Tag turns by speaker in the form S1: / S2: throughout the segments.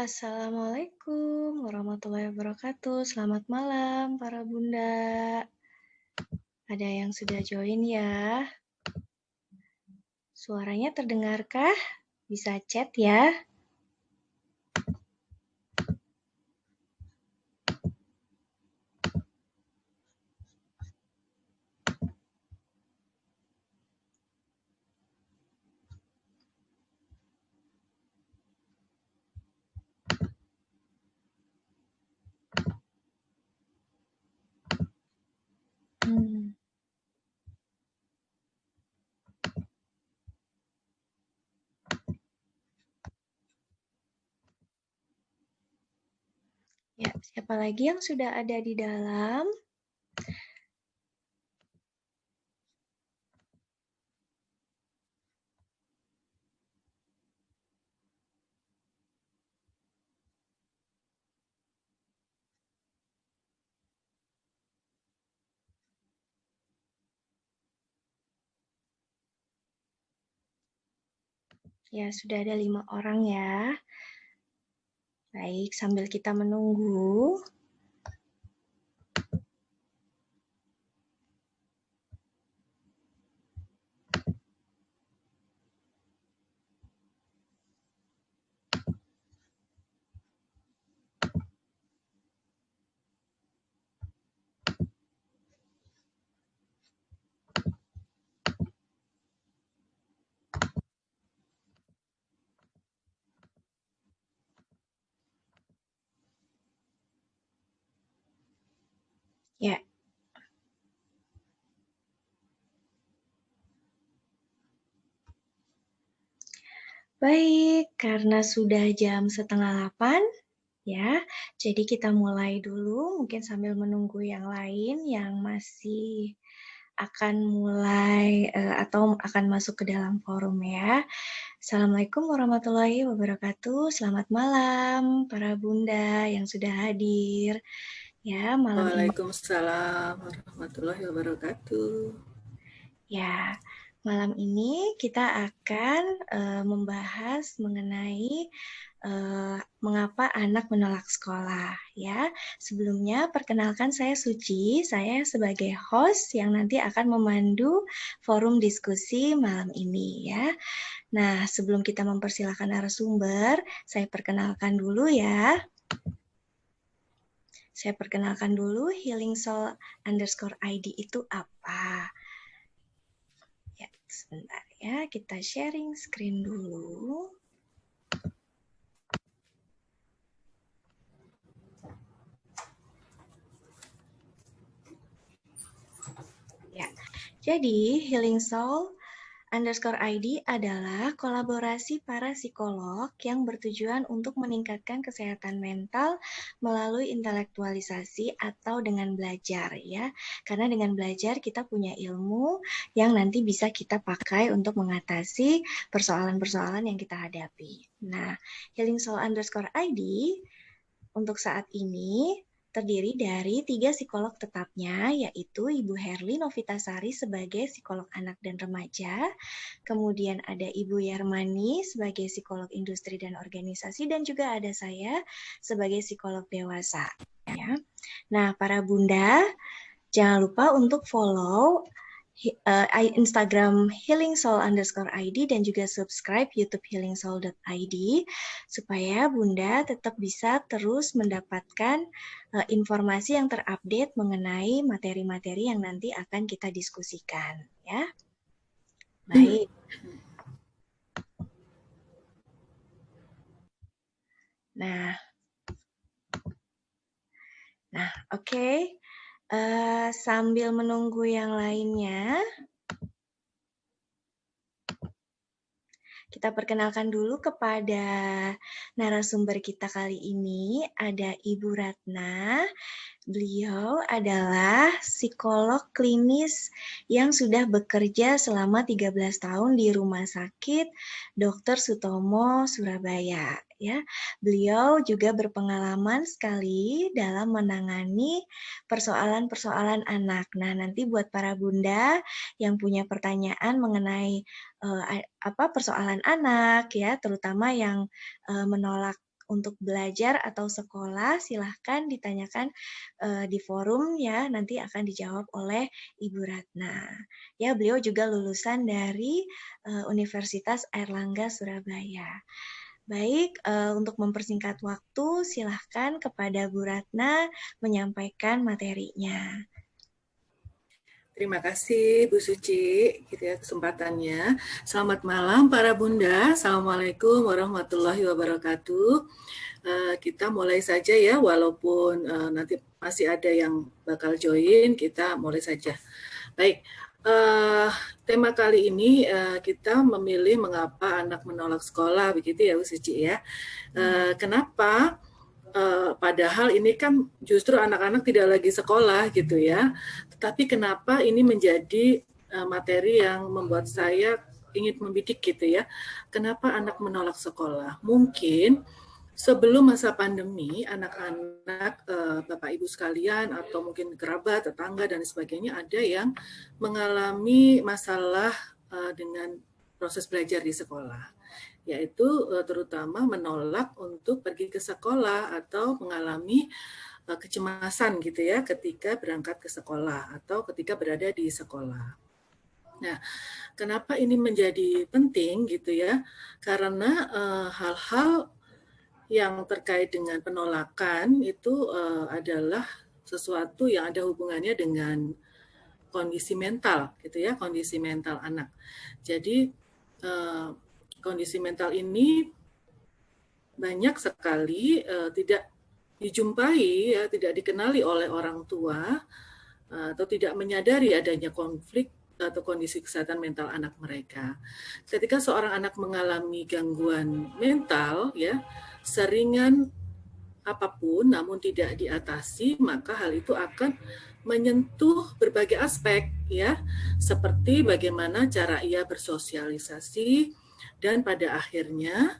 S1: Assalamualaikum warahmatullahi wabarakatuh. Selamat malam para bunda. Ada yang sudah join ya? Suaranya terdengarkah? Bisa chat ya. Ya, siapa lagi yang sudah ada di dalam? Ya, sudah ada 5 orang ya. Baik, sambil kita menunggu. Ya. Baik, karena sudah jam 7:30 ya, jadi kita mulai dulu, mungkin sambil menunggu yang lain yang masih akan mulai atau akan masuk ke dalam forum ya. Assalamualaikum warahmatullahi wabarakatuh. Selamat malam para bunda yang sudah hadir. Ya, malam ini
S2: Waalaikumsalam warahmatullahi wabarakatuh.
S1: ya, malam ini kita akan membahas mengenai mengapa anak menolak sekolah ya. Sebelumnya perkenalkan saya Suci, saya sebagai host yang nanti akan memandu forum diskusi malam ini ya. Nah, sebelum kita mempersilahkan narasumber, saya perkenalkan dulu ya. Saya perkenalkan dulu Healing Soul _ID itu apa. Ya, sebentar ya, kita sharing screen dulu. Ya, jadi Healing Soul _ID adalah kolaborasi para psikolog yang bertujuan untuk meningkatkan kesehatan mental melalui intelektualisasi atau dengan belajar ya. Karena dengan belajar kita punya ilmu yang nanti bisa kita pakai untuk mengatasi persoalan-persoalan yang kita hadapi. Nah, Healing Soul _ID untuk saat ini terdiri dari 3 psikolog tetapnya, yaitu Ibu Herli Novitasari sebagai psikolog anak dan remaja, kemudian ada Ibu Yarmani sebagai psikolog industri dan organisasi, dan juga ada saya sebagai psikolog dewasa. Ya. Nah, para bunda, jangan lupa untuk follow Instagram Healing Soul _ID dan juga subscribe YouTube healingsoul.id supaya Bunda tetap bisa terus mendapatkan informasi yang terupdate mengenai materi-materi yang nanti akan kita diskusikan ya. Baik. Nah, oke. Sambil menunggu yang lainnya, kita perkenalkan dulu kepada narasumber kita kali ini, ada Ibu Ratna. Beliau adalah psikolog klinis yang sudah bekerja selama 13 tahun di Rumah Sakit Dr. Sutomo, Surabaya. Ya, beliau juga berpengalaman sekali dalam menangani persoalan-persoalan anak. Nah, nanti buat para bunda yang punya pertanyaan mengenai persoalan anak, ya, terutama yang menolak untuk belajar atau sekolah, silahkan ditanyakan di forum ya, nanti akan dijawab oleh Ibu Ratna. Ya, beliau juga lulusan dari Universitas Airlangga Surabaya. Baik, untuk mempersingkat waktu, silahkan kepada Bu Ratna menyampaikan materinya.
S2: Terima kasih Bu Suci gitu ya kesempatannya. Selamat malam para bunda. Assalamualaikum warahmatullahi wabarakatuh. Kita mulai saja ya, walaupun nanti masih ada yang bakal join, kita mulai saja. Baik, tema kali ini kita memilih mengapa anak menolak sekolah, begitu ya Bu Suci ya. Kenapa? Padahal ini kan justru anak-anak tidak lagi sekolah gitu ya. Tetapi kenapa ini menjadi materi yang membuat saya ingin membidik gitu ya. Kenapa anak menolak sekolah? Mungkin sebelum masa pandemi, anak-anak, Bapak Ibu sekalian, atau mungkin kerabat, tetangga, dan sebagainya, ada yang mengalami masalah dengan proses belajar di sekolah, yaitu terutama menolak untuk pergi ke sekolah atau mengalami kecemasan gitu ya ketika berangkat ke sekolah atau ketika berada di sekolah. Nah, kenapa ini menjadi penting gitu ya? Karena hal-hal yang terkait dengan penolakan itu adalah sesuatu yang ada hubungannya dengan kondisi mental gitu ya, kondisi mental anak. Jadi kondisi mental ini banyak sekali tidak dijumpai, ya, tidak dikenali oleh orang tua atau tidak menyadari adanya konflik atau kondisi kesehatan mental anak mereka. Ketika seorang anak mengalami gangguan mental, ya, seringan apapun namun tidak diatasi, maka hal itu akan menyentuh berbagai aspek ya, seperti bagaimana cara ia bersosialisasi dan pada akhirnya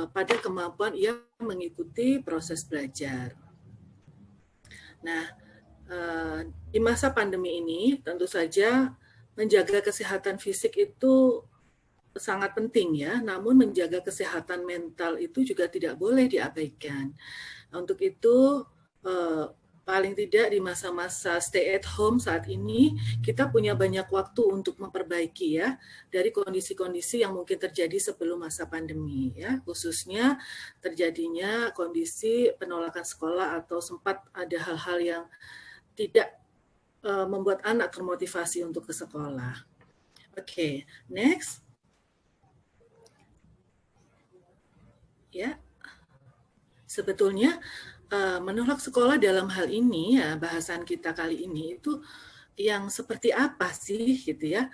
S2: pada kemampuan ia mengikuti proses belajar. Nah, di masa pandemi ini tentu saja menjaga kesehatan fisik itu sangat penting ya, namun menjaga kesehatan mental itu juga tidak boleh diabaikan. Untuk itu paling tidak di masa-masa stay at home saat ini kita punya banyak waktu untuk memperbaiki ya dari kondisi-kondisi yang mungkin terjadi sebelum masa pandemi ya, khususnya terjadinya kondisi penolakan sekolah atau sempat ada hal-hal yang tidak membuat anak termotivasi untuk ke sekolah. Oke, next. Ya, sebetulnya menolak sekolah dalam hal ini ya, bahasan kita kali ini itu yang seperti apa sih gitu ya.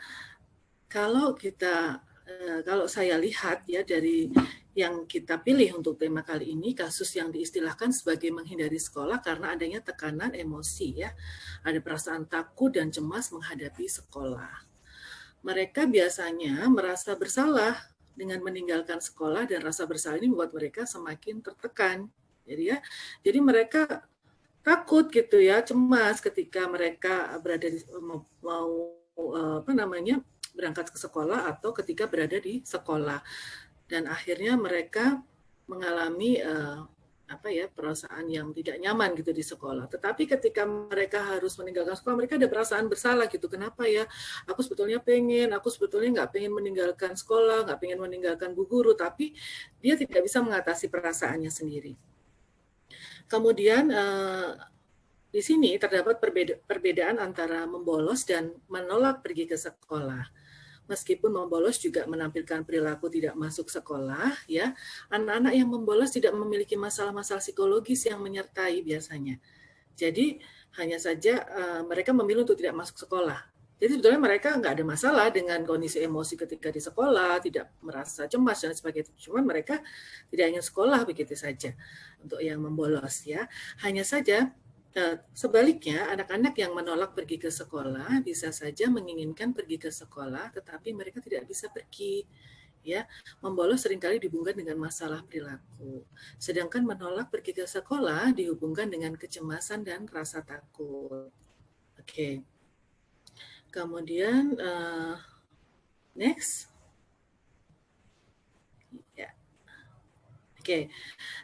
S2: Kalau kita kalau saya lihat ya dari yang kita pilih untuk tema kali ini, kasus yang diistilahkan sebagai menghindari sekolah karena adanya tekanan emosi ya. Ada perasaan takut dan cemas menghadapi sekolah. Mereka biasanya merasa bersalah dengan meninggalkan sekolah dan rasa bersalah ini membuat mereka semakin tertekan. Jadi mereka takut gitu ya, cemas ketika mereka berada di mau berangkat ke sekolah atau ketika berada di sekolah. Dan akhirnya mereka mengalami perasaan yang tidak nyaman gitu di sekolah. Tetapi ketika mereka harus meninggalkan sekolah, mereka ada perasaan bersalah gitu. Kenapa ya? Aku sebetulnya nggak pengen meninggalkan sekolah, nggak pengen meninggalkan bu guru, tapi dia tidak bisa mengatasi perasaannya sendiri. Kemudian di sini terdapat perbedaan antara membolos dan menolak pergi ke sekolah. Meskipun membolos juga menampilkan perilaku tidak masuk sekolah, ya, anak-anak yang membolos tidak memiliki masalah-masalah psikologis yang menyertai biasanya. Jadi hanya saja mereka memilih untuk tidak masuk sekolah. Jadi sebetulnya mereka nggak ada masalah dengan kondisi emosi ketika di sekolah, tidak merasa cemas dan sebagainya. Cuma mereka tidak ingin sekolah begitu saja untuk yang membolos ya. Hanya saja sebaliknya, anak-anak yang menolak pergi ke sekolah bisa saja menginginkan pergi ke sekolah, tetapi mereka tidak bisa pergi. Ya, membolos seringkali dihubungkan dengan masalah perilaku. Sedangkan menolak pergi ke sekolah dihubungkan dengan kecemasan dan rasa takut. Oke. Kemudian next. Ya. Oke,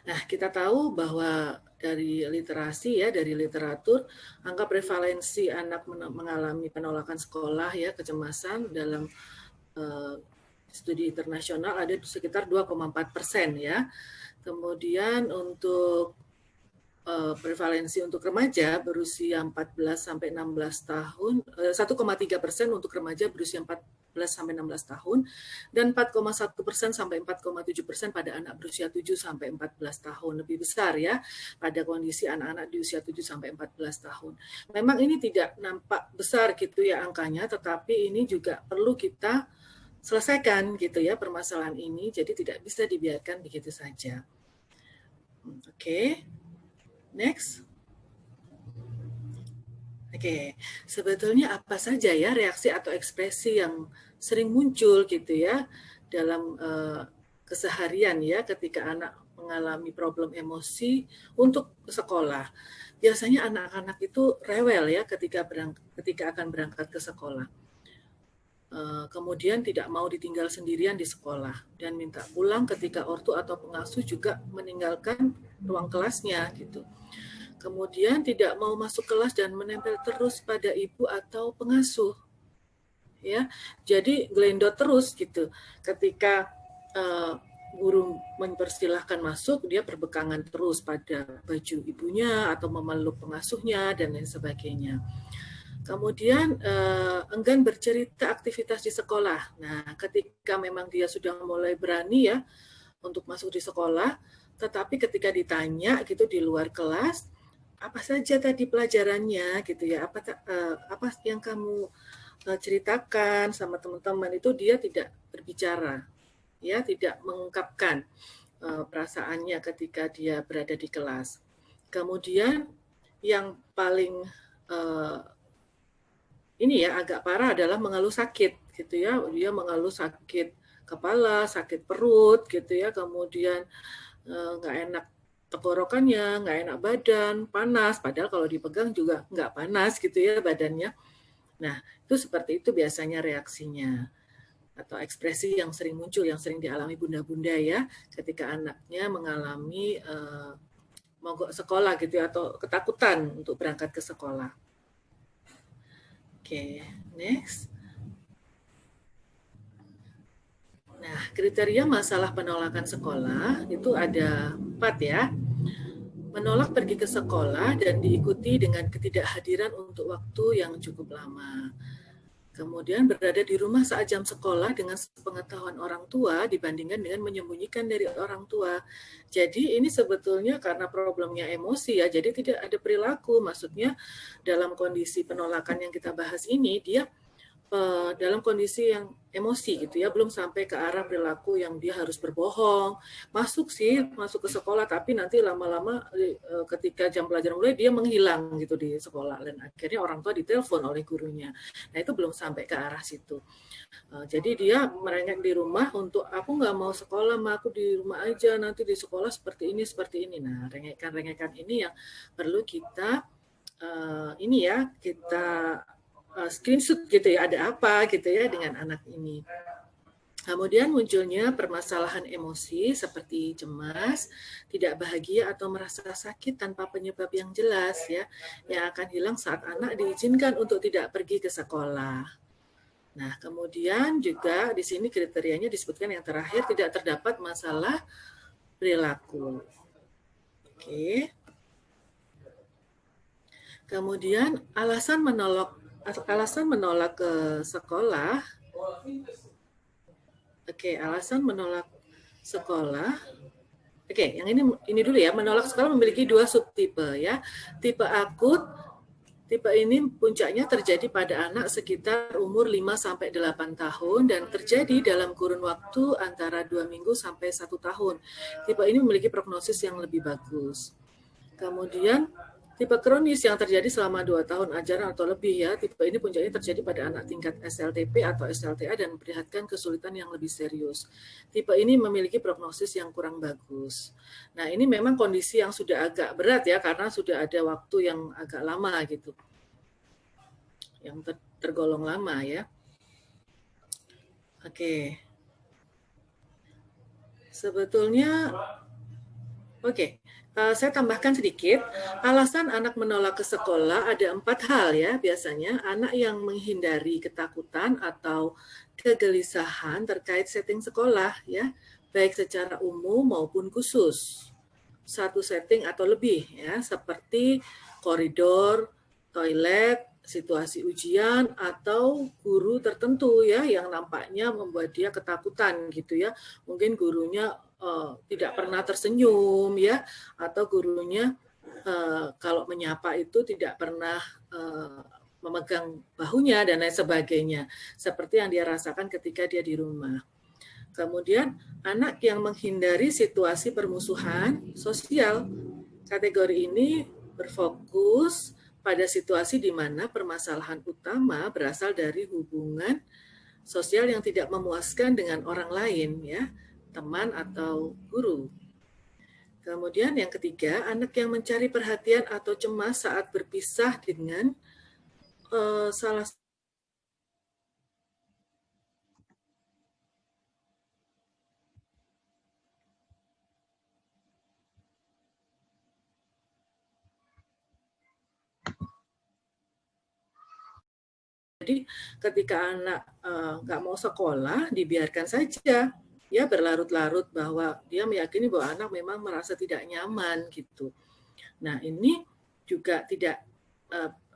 S2: nah kita tahu bahwa dari literasi ya, dari literatur, angka prevalensi anak mengalami penolakan sekolah ya, kecemasan dalam studi internasional ada sekitar 2,4% ya. Kemudian untuk prevalensi untuk remaja berusia 14 sampai 16 tahun, 1,3% untuk remaja berusia 14 sampai 16 tahun, dan 4,1% sampai 4,7% pada anak berusia 7 sampai 14 tahun. Lebih besar ya pada kondisi anak-anak di usia 7 sampai 14 tahun. Memang ini tidak nampak besar gitu ya angkanya, tetapi ini juga perlu kita selesaikan gitu ya permasalahan ini, jadi tidak bisa dibiarkan begitu saja. Oke. Next. Oke, sebetulnya apa saja ya reaksi atau ekspresi yang sering muncul gitu ya dalam keseharian ya ketika anak mengalami problem emosi untuk sekolah. Biasanya anak-anak itu rewel ya ketika akan berangkat ke sekolah. Kemudian tidak mau ditinggal sendirian di sekolah dan minta pulang ketika ortu atau pengasuh juga meninggalkan ruang kelasnya gitu. Kemudian tidak mau masuk kelas dan menempel terus pada ibu atau pengasuh. Ya, jadi gelendot terus gitu. Ketika guru mempersilahkan masuk, dia berpegangan terus pada baju ibunya atau memeluk pengasuhnya dan lain sebagainya. Kemudian enggan bercerita aktivitas di sekolah. Nah, ketika memang dia sudah mulai berani ya untuk masuk di sekolah, tetapi ketika ditanya gitu di luar kelas, apa saja tadi pelajarannya gitu ya, apa yang kamu ceritakan sama teman-teman, itu dia tidak berbicara ya, tidak mengungkapkan perasaannya ketika dia berada di kelas. Kemudian yang paling ini ya agak parah adalah mengeluh sakit gitu ya, dia mengeluh sakit kepala, sakit perut gitu ya, kemudian nggak enak tenggorokannya, nggak enak badan, panas, padahal kalau dipegang juga nggak panas gitu ya badannya. Nah, itu seperti itu biasanya reaksinya atau ekspresi yang sering muncul, yang sering dialami bunda-bunda ya, ketika anaknya mengalami mogok sekolah gitu ya, atau ketakutan untuk berangkat ke sekolah. Oke, next. Nah, kriteria masalah penolakan sekolah itu ada 4 ya. Menolak pergi ke sekolah dan diikuti dengan ketidakhadiran untuk waktu yang cukup lama. Kemudian berada di rumah saat jam sekolah dengan sepengetahuan orang tua dibandingkan dengan menyembunyikan dari orang tua. Jadi ini sebetulnya karena problemnya emosi ya, jadi tidak ada perilaku. Maksudnya dalam kondisi penolakan yang kita bahas ini, dia dalam kondisi yang emosi gitu ya, belum sampai ke arah perilaku yang dia harus berbohong. Masuk ke sekolah, tapi nanti lama-lama ketika jam pelajaran mulai dia menghilang gitu di sekolah, dan akhirnya orang tua ditelepon oleh gurunya. Nah itu belum sampai ke arah situ. Jadi dia merengek di rumah untuk aku nggak mau sekolah, aku di rumah aja, nanti di sekolah seperti ini. Nah rengekan-rengekan ini yang perlu kita kita screenshot gitu ya, ada apa gitu ya dengan anak ini. Kemudian munculnya permasalahan emosi seperti cemas, tidak bahagia atau merasa sakit tanpa penyebab yang jelas ya, yang akan hilang saat anak diizinkan untuk tidak pergi ke sekolah. Nah, kemudian juga di sini kriterianya disebutkan yang terakhir tidak terdapat masalah perilaku. Oke. Kemudian alasan menolak ke sekolah. Oke, alasan menolak sekolah. Oke, yang ini dulu ya. Menolak sekolah memiliki 2 subtipe ya. Tipe akut, tipe ini puncaknya terjadi pada anak sekitar umur 5 sampai 8 tahun dan terjadi dalam kurun waktu antara 2 minggu sampai 1 tahun. Tipe ini memiliki prognosis yang lebih bagus. Kemudian tipe kronis yang terjadi selama 2 tahun ajaran atau lebih ya, tipe ini puncaknya terjadi pada anak tingkat SLTP atau SLTA dan memperlihatkan kesulitan yang lebih serius. Tipe ini memiliki prognosis yang kurang bagus. Nah ini memang kondisi yang sudah agak berat ya, karena sudah ada waktu yang agak lama gitu, yang tergolong lama ya. Oke. Sebetulnya Oke, saya tambahkan sedikit. Alasan anak menolak ke sekolah ada 4 hal ya biasanya. Anak yang menghindari ketakutan atau kegelisahan terkait setting sekolah ya, baik secara umum maupun khusus. Satu setting atau lebih ya, seperti koridor, toilet, situasi ujian atau guru tertentu ya yang nampaknya membuat dia ketakutan gitu ya. Mungkin gurunya tidak pernah tersenyum ya, atau gurunya kalau menyapa itu tidak pernah memegang bahunya dan lain sebagainya, seperti yang dia rasakan ketika dia di rumah. Kemudian anak yang menghindari situasi permusuhan sosial. Kategori ini berfokus pada situasi di mana permasalahan utama berasal dari hubungan sosial yang tidak memuaskan dengan orang lain ya, teman atau guru. Kemudian yang ketiga, anak yang mencari perhatian atau cemas saat berpisah dengan salah. Jadi ketika anak nggak mau sekolah, dibiarkan saja ya berlarut-larut bahwa dia meyakini bahwa anak memang merasa tidak nyaman gitu. Nah ini juga tidak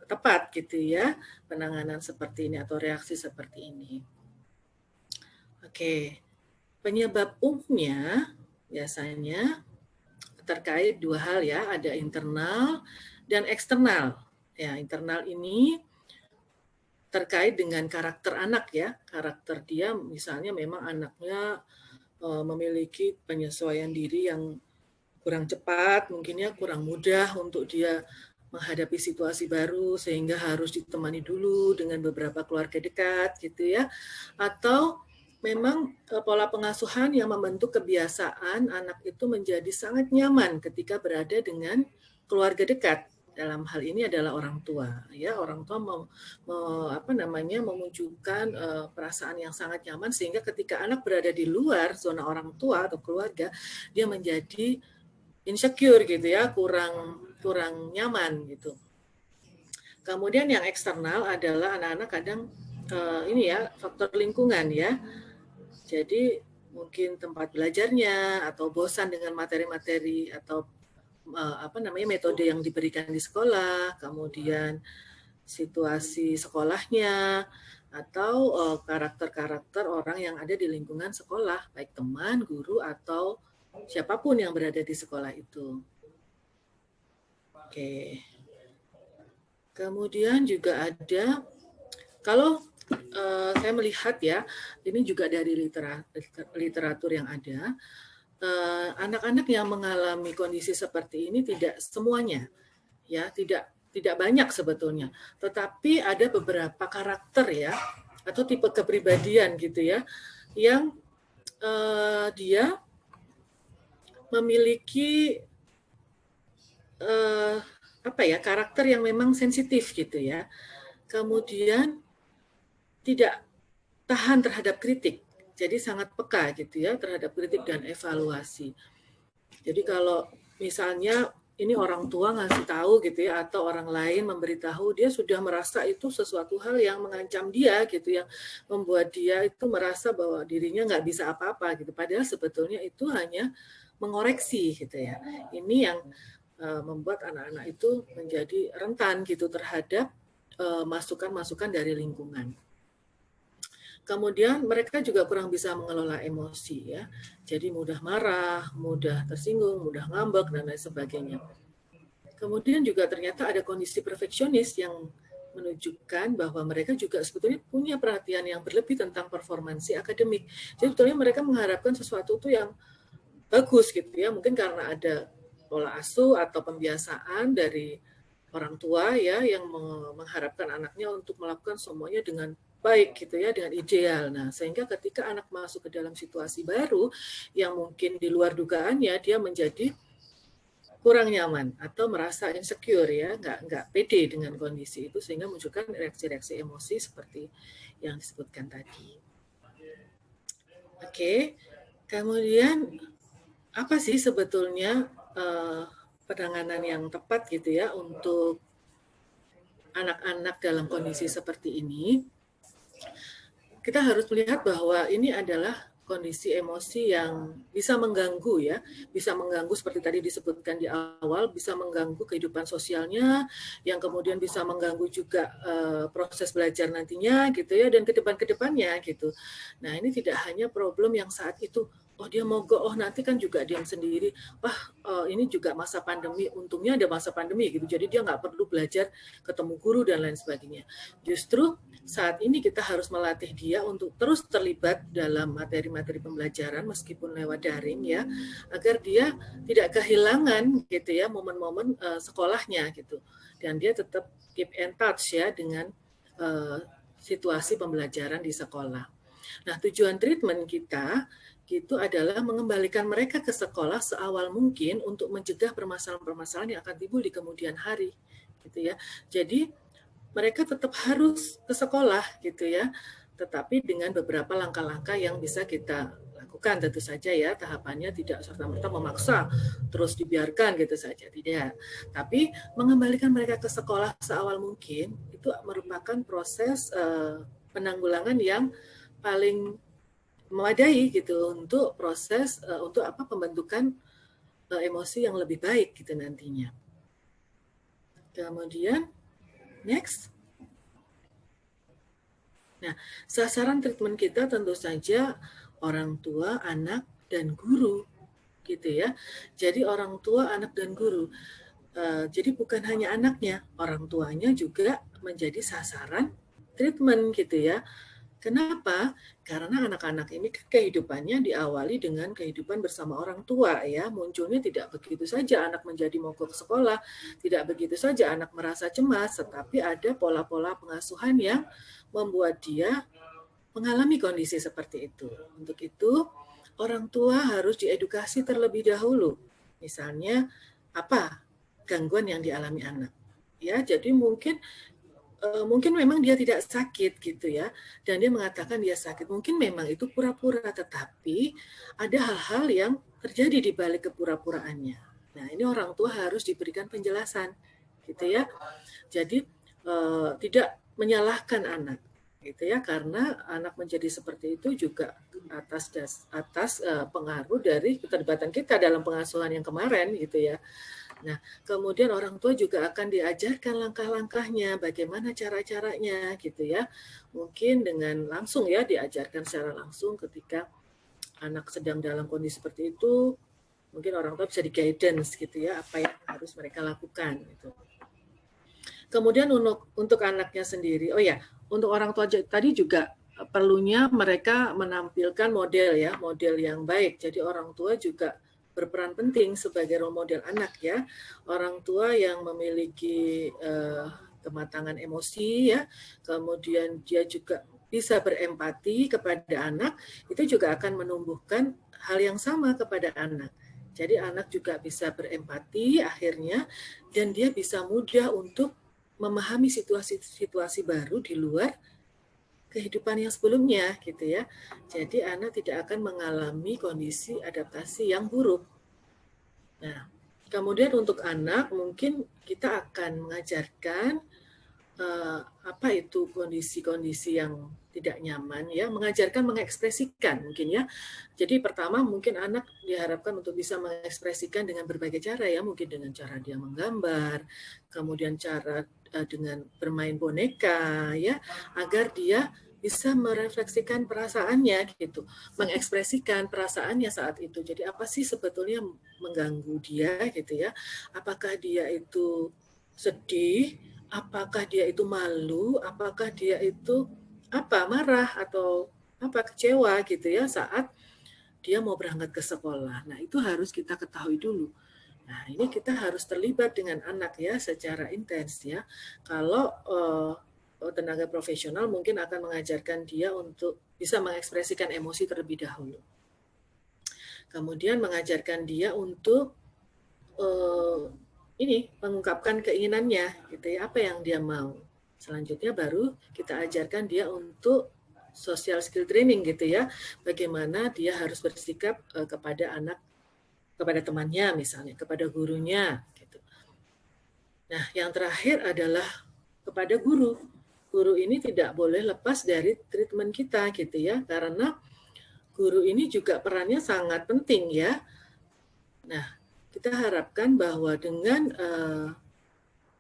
S2: tepat gitu ya penanganan seperti ini atau reaksi seperti ini. Oke, penyebab umumnya biasanya terkait 2 hal ya, ada internal dan eksternal. Ya, internal ini terkait dengan karakter anak ya, karakter dia misalnya memang anaknya memiliki penyesuaian diri yang kurang cepat, mungkinnya kurang mudah untuk dia menghadapi situasi baru sehingga harus ditemani dulu dengan beberapa keluarga dekat gitu ya, atau memang pola pengasuhan yang membentuk kebiasaan anak itu menjadi sangat nyaman ketika berada dengan keluarga dekat. Dalam hal ini adalah orang tua ya, orang tua memunculkan perasaan yang sangat nyaman sehingga ketika anak berada di luar zona orang tua atau keluarga, dia menjadi insecure gitu ya, kurang nyaman gitu. Kemudian yang eksternal adalah anak-anak kadang ini ya, faktor lingkungan ya. Jadi mungkin tempat belajarnya atau bosan dengan materi-materi atau metode yang diberikan di sekolah, kemudian situasi sekolahnya atau karakter-karakter orang yang ada di lingkungan sekolah, baik teman, guru atau siapapun yang berada di sekolah itu. Oke. Kemudian juga ada, kalau saya melihat ya, ini juga dari literatur yang ada, anak-anak yang mengalami kondisi seperti ini tidak semuanya, ya tidak banyak sebetulnya, tetapi ada beberapa karakter ya atau tipe kepribadian gitu ya, yang dia memiliki karakter yang memang sensitif gitu ya, kemudian tidak tahan terhadap kritik. Jadi sangat peka gitu ya terhadap kritik dan evaluasi. Jadi kalau misalnya ini orang tua ngasih tahu gitu ya, atau orang lain memberitahu, dia sudah merasa itu sesuatu hal yang mengancam dia gitu, yang membuat dia itu merasa bahwa dirinya nggak bisa apa-apa gitu. Padahal sebetulnya itu hanya mengoreksi gitu ya. Ini yang membuat anak-anak itu menjadi rentan gitu terhadap masukan-masukan dari lingkungan. Kemudian mereka juga kurang bisa mengelola emosi ya. Jadi mudah marah, mudah tersinggung, mudah ngambek dan lain sebagainya. Kemudian juga ternyata ada kondisi perfeksionis yang menunjukkan bahwa mereka juga sebetulnya punya perhatian yang berlebih tentang performansi akademik. Jadi sebetulnya mereka mengharapkan sesuatu itu yang bagus gitu ya. Mungkin karena ada pola asuh atau pembiasaan dari orang tua ya yang mengharapkan anaknya untuk melakukan semuanya dengan baik gitu ya, dengan ideal. Nah, sehingga ketika anak masuk ke dalam situasi baru yang mungkin di luar dugaannya, dia menjadi kurang nyaman atau merasa insecure ya, nggak pede dengan kondisi itu sehingga munculkan reaksi-reaksi emosi seperti yang disebutkan tadi. Oke, kemudian apa sih sebetulnya penanganan yang tepat gitu ya untuk anak-anak dalam kondisi seperti ini, kita harus melihat bahwa ini adalah kondisi emosi yang bisa mengganggu ya, bisa mengganggu seperti tadi disebutkan di awal, bisa mengganggu kehidupan sosialnya, yang kemudian bisa mengganggu juga proses belajar nantinya gitu ya, dan kedepannya gitu. Nah ini tidak hanya problem yang saat itu, oh dia mogok, oh nanti kan juga diam sendiri, wah ini juga masa pandemi, untungnya ada masa pandemi gitu, jadi dia nggak perlu belajar ketemu guru dan lain sebagainya. Justru saat ini kita harus melatih dia untuk terus terlibat dalam materi-materi pembelajaran meskipun lewat daring ya, agar dia tidak kehilangan gitu ya momen-momen sekolahnya gitu, dan dia tetap keep in touch ya dengan situasi pembelajaran di sekolah. Nah, tujuan treatment kita itu adalah mengembalikan mereka ke sekolah seawal mungkin untuk mencegah permasalahan-permasalahan yang akan timbul di kemudian hari gitu ya. Jadi mereka tetap harus ke sekolah gitu ya, tetapi dengan beberapa langkah-langkah yang bisa kita lakukan tentu saja ya, tahapannya tidak serta-merta memaksa terus dibiarkan gitu saja, tidak. Tapi mengembalikan mereka ke sekolah seawal mungkin itu merupakan proses penanggulangan yang paling memadai gitu untuk proses untuk pembentukan emosi yang lebih baik gitu nantinya. Kemudian next. Nah, sasaran treatment kita tentu saja orang tua, anak, dan guru, gitu ya. Jadi orang tua, anak, dan guru. Jadi bukan hanya anaknya, orang tuanya juga menjadi sasaran treatment, gitu ya. Kenapa? Karena anak-anak ini kan kehidupannya diawali dengan kehidupan bersama orang tua ya. Munculnya tidak begitu saja anak menjadi mogok sekolah, tidak begitu saja anak merasa cemas, tetapi ada pola-pola pengasuhan yang membuat dia mengalami kondisi seperti itu. Untuk itu, orang tua harus diedukasi terlebih dahulu. Misalnya apa gangguan yang dialami anak. Ya, jadi mungkin memang dia tidak sakit gitu ya, dan dia mengatakan dia sakit. Mungkin memang itu pura-pura, tetapi ada hal-hal yang terjadi di balik kepura-puraannya. Nah, ini orang tua harus diberikan penjelasan, gitu ya. Jadi tidak menyalahkan anak, gitu ya, karena anak menjadi seperti itu juga atas pengaruh dari keterlibatan kita dalam pengasuhan yang kemarin, gitu ya. Nah, kemudian orang tua juga akan diajarkan langkah-langkahnya, bagaimana cara-caranya gitu ya. Mungkin dengan langsung ya diajarkan secara langsung ketika anak sedang dalam kondisi seperti itu, mungkin orang tua bisa di-guidance gitu ya, apa yang harus mereka lakukan gitu. Kemudian untuk anaknya sendiri, oh ya, untuk orang tua tadi juga perlunya mereka menampilkan model ya, model yang baik. Jadi orang tua juga berperan penting sebagai role model anak ya. Orang tua yang memiliki kematangan emosi ya, kemudian dia juga bisa berempati kepada anak, itu juga akan menumbuhkan hal yang sama kepada anak. Jadi anak juga bisa berempati akhirnya, dan dia bisa mudah untuk memahami situasi-situasi baru di luar kehidupan yang sebelumnya gitu ya. Jadi anak tidak akan mengalami kondisi adaptasi yang buruk. Nah, kemudian untuk anak mungkin kita akan mengajarkan apa itu kondisi-kondisi yang tidak nyaman ya, mengajarkan mengekspresikan mungkin ya. Jadi pertama mungkin anak diharapkan untuk bisa mengekspresikan dengan berbagai cara ya, mungkin dengan cara dia menggambar, kemudian cara dengan bermain boneka ya, agar dia bisa merefleksikan perasaannya gitu, mengekspresikan perasaannya saat itu. Jadi apa sih sebetulnya mengganggu dia gitu ya? Apakah dia itu sedih, apakah dia itu malu, apakah dia itu marah atau kecewa gitu ya saat dia mau berangkat ke sekolah. Nah, itu harus kita ketahui dulu. Nah, ini kita harus terlibat dengan anak ya secara intens ya. Kalau tenaga profesional mungkin akan mengajarkan dia untuk bisa mengekspresikan emosi terlebih dahulu. Kemudian mengajarkan dia untuk mengungkapkan keinginannya gitu ya, apa yang dia mau. Selanjutnya baru kita ajarkan dia untuk social skill training gitu ya, bagaimana dia harus bersikap kepada anak kepada temannya misalnya, kepada gurunya gitu. Nah, yang terakhir adalah kepada guru. Guru ini tidak boleh lepas dari treatment kita gitu ya, karena guru ini juga perannya sangat penting ya. Nah, kita harapkan bahwa dengan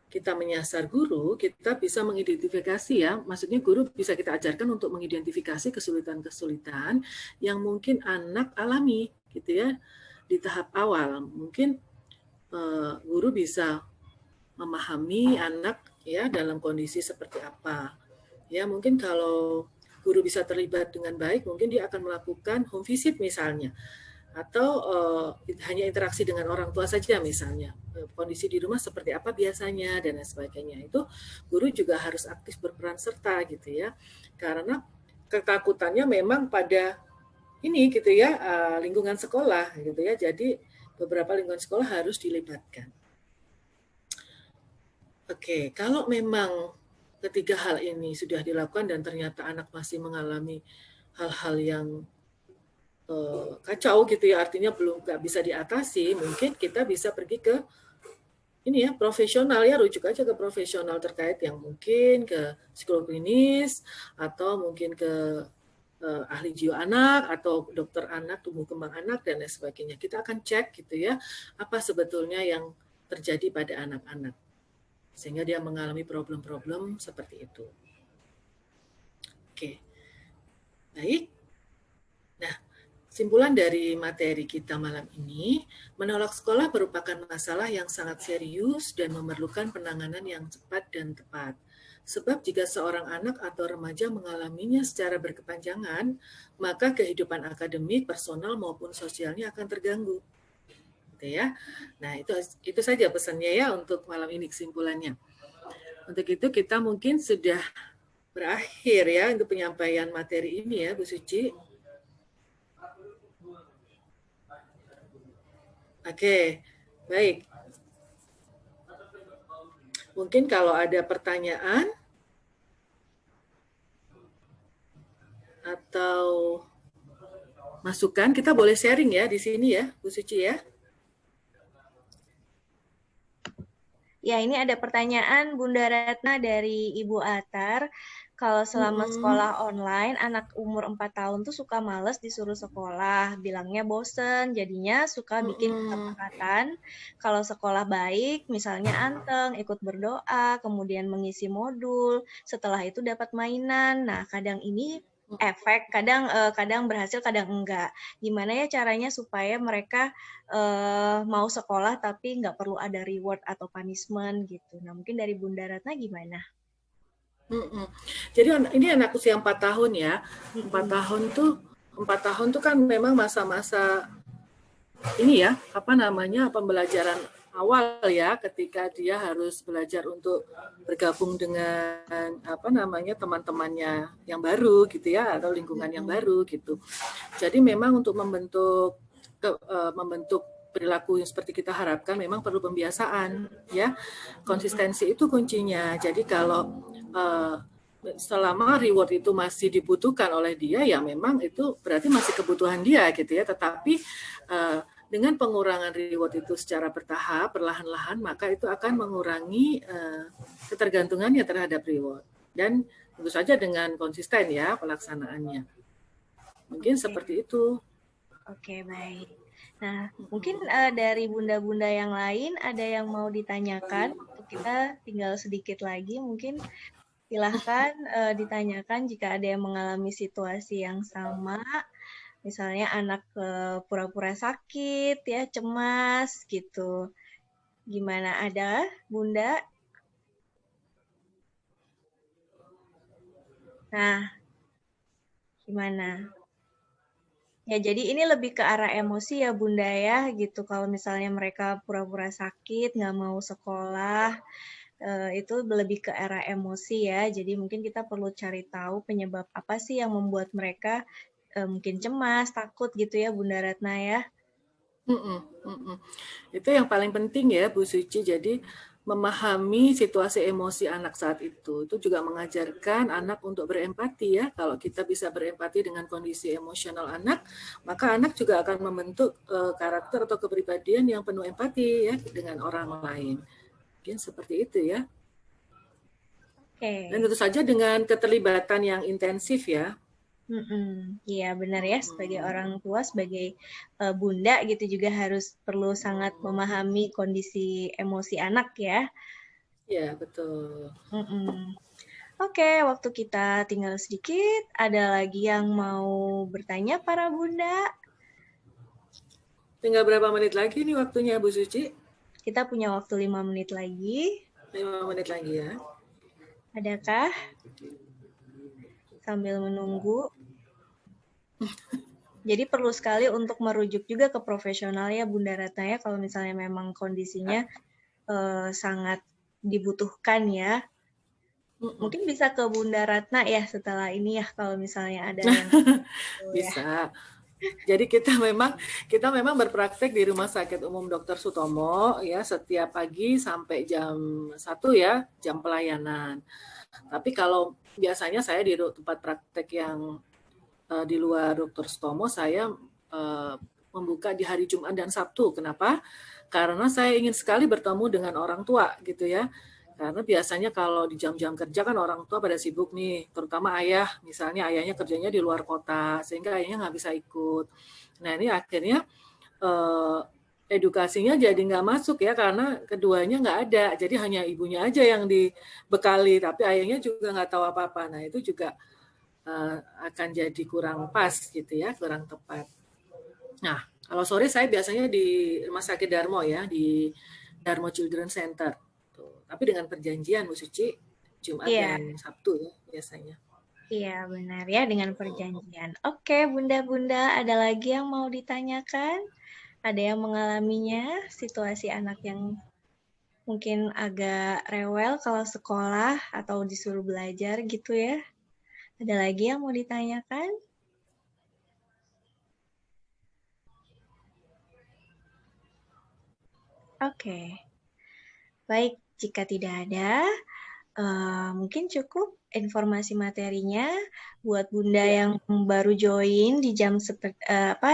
S2: kita menyasar guru, kita bisa mengidentifikasi ya, maksudnya guru bisa kita ajarkan untuk mengidentifikasi kesulitan-kesulitan yang mungkin anak alami gitu ya di tahap awal. Mungkin guru bisa memahami anak ya dalam kondisi seperti apa. Ya, mungkin kalau guru bisa terlibat dengan baik, mungkin dia akan melakukan home visit misalnya, atau hanya interaksi dengan orang tua saja misalnya. Kondisi di rumah seperti apa biasanya dan lain sebagainya. Itu guru juga harus aktif berperan serta gitu ya. Karena ketakutannya memang pada ini gitu ya, lingkungan sekolah gitu ya. Jadi beberapa lingkungan sekolah harus dilibatkan. Oke, kalau memang ketiga hal ini sudah dilakukan dan ternyata anak masih mengalami hal-hal yang kacau gitu ya, artinya belum nggak bisa diatasi, mungkin kita bisa pergi ke ini ya profesional ya, rujuk aja ke profesional terkait yang mungkin ke psikolog klinis atau mungkin ke ahli jiwa anak atau dokter anak, tumbuh kembang anak dan lain sebagainya. Kita akan cek gitu ya, apa sebetulnya yang terjadi pada anak-anak sehingga dia mengalami problem-problem seperti itu. Oke, baik. Nah, kesimpulan dari materi kita malam ini, menolak sekolah merupakan masalah yang sangat serius dan memerlukan penanganan yang cepat dan tepat. Sebab jika seorang anak atau remaja mengalaminya secara berkepanjangan, maka kehidupan akademik, personal maupun sosialnya akan terganggu. Gitu ya. Nah, itu saja pesannya ya untuk malam ini kesimpulannya. Untuk itu kita mungkin sudah berakhir ya untuk penyampaian materi ini ya, Bu Suci. Oke, baik. Mungkin kalau ada pertanyaan atau masukan, kita boleh sharing ya di sini ya, Bu Suci ya.
S1: Ya, ini ada pertanyaan Bunda Retna dari Ibu Atar. Kalau selama sekolah online, anak umur 4 tahun tuh suka males disuruh sekolah. Bilangnya bosen, jadinya suka bikin kesepakatan. Kalau sekolah baik, misalnya anteng, ikut berdoa, kemudian mengisi modul. Setelah itu dapat mainan. Nah, kadang ini efek, kadang berhasil, kadang enggak. Gimana ya caranya supaya mereka mau sekolah tapi nggak perlu ada reward atau punishment gitu. Nah, mungkin dari Bunda Ratna gimana?
S2: Jadi ini anak usia 4 tahun ya. 4 tahun tuh kan memang masa-masa ini ya, apa namanya, pembelajaran awal ya, ketika dia harus belajar untuk bergabung dengan apa namanya teman-temannya yang baru gitu ya, atau lingkungan yang baru gitu. Jadi memang untuk membentuk perilaku yang seperti kita harapkan memang perlu pembiasaan ya. Konsistensi itu kuncinya. Jadi kalau selama reward itu masih dibutuhkan oleh dia, ya memang itu berarti masih kebutuhan dia gitu ya. Tetapi dengan pengurangan reward itu secara bertahap, perlahan-lahan, maka itu akan mengurangi ketergantungannya terhadap reward. Dan tentu saja dengan konsisten ya pelaksanaannya. Mungkin seperti itu.
S1: Oke, baik. Nah, mungkin dari bunda-bunda yang lain ada yang mau ditanyakan. Kita tinggal sedikit lagi, mungkin silahkan ditanyakan jika ada yang mengalami situasi yang sama. Misalnya anak pura-pura sakit, ya cemas gitu. Gimana, ada Bunda? Nah, gimana? Ya, jadi ini lebih ke arah emosi ya Bunda ya, gitu. Kalau misalnya mereka pura-pura sakit, nggak mau sekolah, itu lebih ke arah emosi ya. Jadi mungkin kita perlu cari tahu penyebab apa sih yang membuat mereka mungkin cemas, takut gitu ya Bunda Ratna ya.
S2: Itu yang paling penting ya Bu Suci. Jadi memahami situasi emosi anak saat itu juga mengajarkan anak untuk berempati ya. Kalau kita bisa berempati dengan kondisi emosional anak, maka anak juga akan membentuk karakter atau kepribadian yang penuh empati ya dengan orang lain. Mungkin seperti itu ya. Dan tentu saja dengan keterlibatan yang intensif ya.
S1: Iya benar ya, sebagai orang tua, sebagai bunda gitu juga harus perlu sangat memahami kondisi emosi anak ya.
S2: Iya betul.
S1: Oke, waktu kita tinggal sedikit. Ada lagi yang mau bertanya para bunda?
S2: Tinggal berapa menit lagi nih waktunya Bu Suci?
S1: Kita punya waktu 5 menit lagi.
S2: 5 menit lagi ya.
S1: Adakah? Sambil menunggu. Jadi perlu sekali untuk merujuk juga ke profesional ya Bunda Ratna ya, kalau misalnya memang kondisinya sangat dibutuhkan ya. Mungkin bisa ke Bunda Ratna ya setelah ini ya, kalau misalnya ada yang
S2: bisa. Jadi kita memang berpraktek di Rumah Sakit Umum Dr. Sutomo ya, setiap pagi sampai jam 1 ya, jam pelayanan. Tapi kalau biasanya saya di tempat praktek yang di luar Dr. Sutomo, saya membuka di hari Jumat dan Sabtu. Kenapa? Karena saya ingin sekali bertemu dengan orang tua gitu ya. Karena biasanya kalau di jam-jam kerja kan orang tua pada sibuk nih, terutama ayah, misalnya ayahnya kerjanya di luar kota, sehingga ayahnya nggak bisa ikut. Nah ini akhirnya edukasinya jadi nggak masuk ya, karena keduanya nggak ada, jadi hanya ibunya aja yang dibekali, tapi ayahnya juga nggak tahu apa-apa. Nah itu juga akan jadi kurang pas gitu ya, kurang tepat. Nah kalau sore saya biasanya di Rumah Sakit Darmo ya, di Darmo Children Center. Tapi dengan perjanjian Bu Suci, Jumat dan Sabtu ya biasanya.
S1: Iya benar ya, dengan perjanjian. Oke bunda-bunda, ada lagi yang mau ditanyakan? Ada yang mengalaminya, situasi anak yang mungkin agak rewel kalau sekolah atau disuruh belajar gitu ya? Ada lagi yang mau ditanyakan? Oke. Baik, jika tidak ada, mungkin cukup informasi materinya buat bunda yang baru join di jam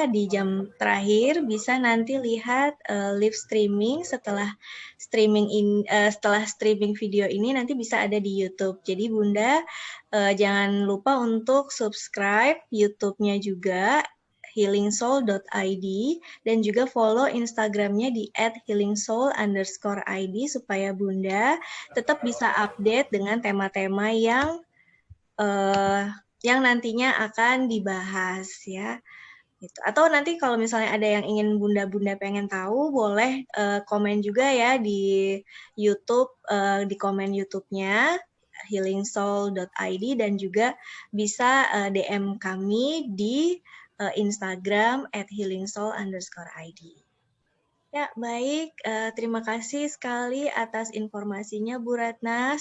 S1: di jam terakhir, bisa nanti lihat live streaming setelah streaming video ini nanti bisa ada di YouTube. Jadi bunda jangan lupa untuk subscribe YouTube-nya juga, healingsoul.id, dan juga follow Instagramnya di @healingsoul_id supaya bunda tetap bisa update dengan tema-tema yang nantinya akan dibahas ya. Gitu. Atau nanti kalau misalnya ada yang ingin bunda-bunda pengen tahu, boleh komen juga ya di YouTube, di komen YouTube-nya healingsoul.id, dan juga bisa DM kami di Instagram @healingsoul_id. Ya, baik. Terima kasih sekali atas informasinya, Bu Ratna.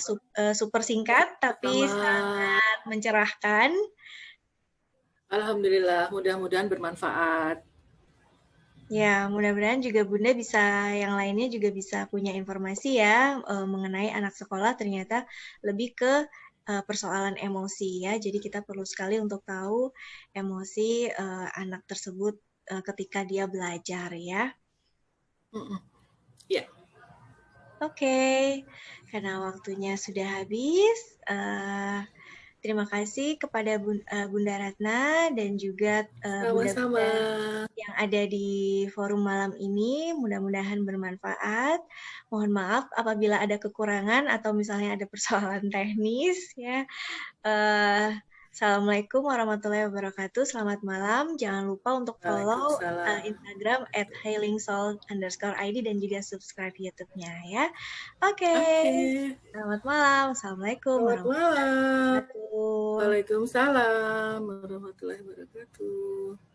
S1: Super singkat, tapi sangat mencerahkan.
S2: Alhamdulillah, mudah-mudahan bermanfaat.
S1: Ya, mudah-mudahan juga Bunda bisa, yang lainnya juga bisa punya informasi ya mengenai anak sekolah, ternyata lebih ke persoalan emosi ya. Jadi kita perlu sekali untuk tahu emosi anak tersebut ketika dia belajar ya.
S2: Ya.
S1: Oke, karena waktunya sudah habis, terima kasih kepada Bunda Ratna dan juga bunda-bunda yang ada di forum malam ini. Mudah-mudahan bermanfaat. Mohon maaf apabila ada kekurangan atau misalnya ada persoalan teknis ya. Assalamualaikum warahmatullahi wabarakatuh. Selamat malam. Jangan lupa untuk follow Instagram @healingsoul_id dan juga subscribe YouTube-nya ya. Oke. Selamat malam. Assalamualaikum warahmatullahi wabarakatuh.
S2: Waalaikumsalam warahmatullahi wabarakatuh.